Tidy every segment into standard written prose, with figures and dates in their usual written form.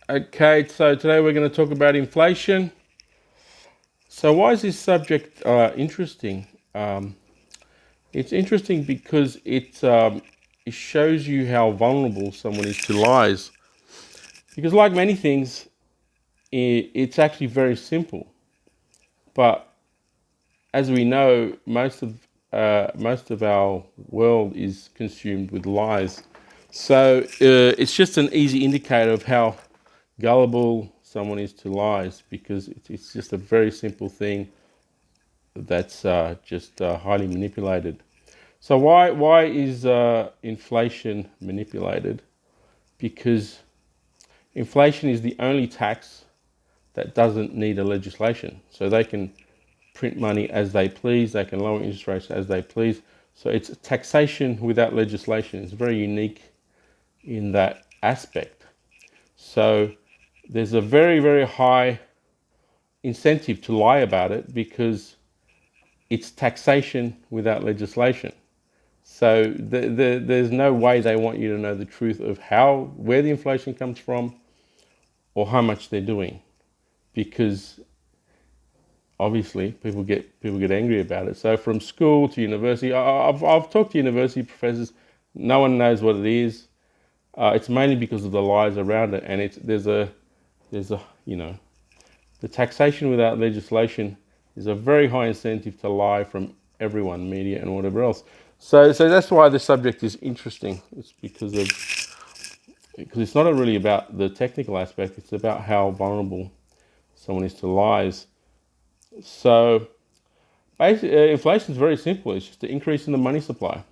Okay, so today we're going to talk about inflation. So why is this subject interesting? Um, it's interesting because it shows you how vulnerable someone is to lies. Because like many things, it's actually very simple. But as we know, most of our world is consumed with lies. So it's just an easy indicator of how gullible someone is to lies, because it's just a very simple thing that's just highly manipulated. So why is inflation manipulated? Because inflation is the only tax that doesn't need a legislation. So they can print money as they please, they can lower interest rates as they please. So it's taxation without legislation. It's very unique in that aspect. So there's a very, very high incentive to lie about it because it's taxation without legislation. So there's no way they want you to know the truth of where the inflation comes from or how much they're doing, because obviously people get angry about it. So from school to university, I've talked to university professors. No one knows what it is. It's mainly because of the lies around it, and there's a the taxation without legislation is a very high incentive to lie from everyone, media and whatever else. So that's why the subject is interesting. It's because it's not really about the technical aspect. It's about how vulnerable someone is to lies. So basically, inflation is very simple. It's just an increase in the money supply.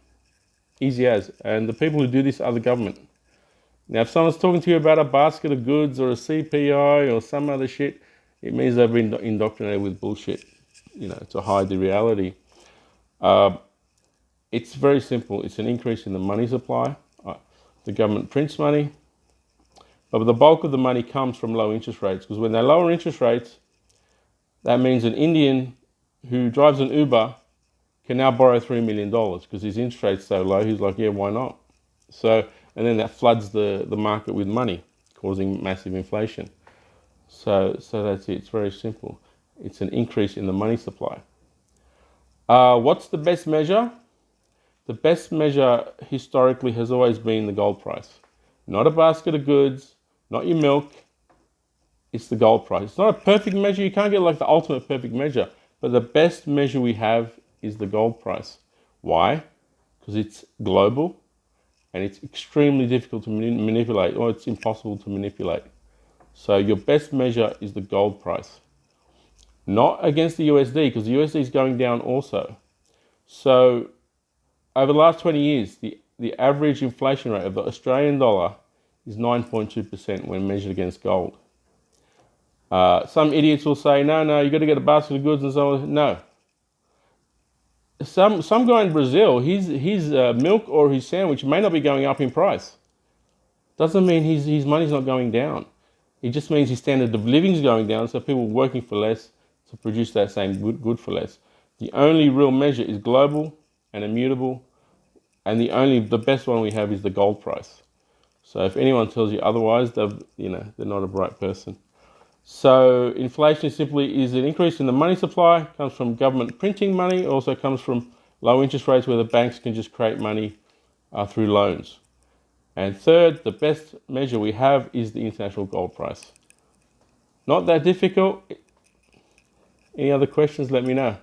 Easy as. And the people who do this are the government. Now, if someone's talking to you about a basket of goods or a CPI or some other shit, it means they've been indoctrinated with bullshit, to hide the reality. It's very simple. It's an increase in the money supply. The government prints money, but the bulk of the money comes from low interest rates, because when they lower interest rates, that means an Indian who drives an Uber can now borrow $3 million because his interest rate's so low. He's like, yeah, why not? So, and then that floods the market with money, causing massive inflation. So that's it. It's very simple. It's an increase in the money supply. What's the best measure? The best measure historically has always been the gold price. Not a basket of goods, not your milk. It's the gold price. It's not a perfect measure. You can't get like the ultimate perfect measure. But the best measure we have is the gold price. Why? Because it's global and it's extremely difficult to manipulate, or it's impossible to manipulate. So your best measure is the gold price. Not against the USD, because the USD is going down also. So over the last 20 years, the average inflation rate of the Australian dollar is 9.2% when measured against gold. Some idiots will say, no, you got to get a basket of goods and so on. No. Some guy in Brazil, his milk or his sandwich may not be going up in price. Doesn't mean his money's not going down. It just means his standard of living is going down, so people are working for less to produce that same good for less. The only real measure is global and immutable, and the best one we have is the gold price. So if anyone tells you otherwise, they're not a bright person. So inflation simply is an increase in the money supply, comes from government printing money, also comes from low interest rates where the banks can just create money through loans. And third, the best measure we have is the international gold price. Not that difficult. Any other questions, let me know.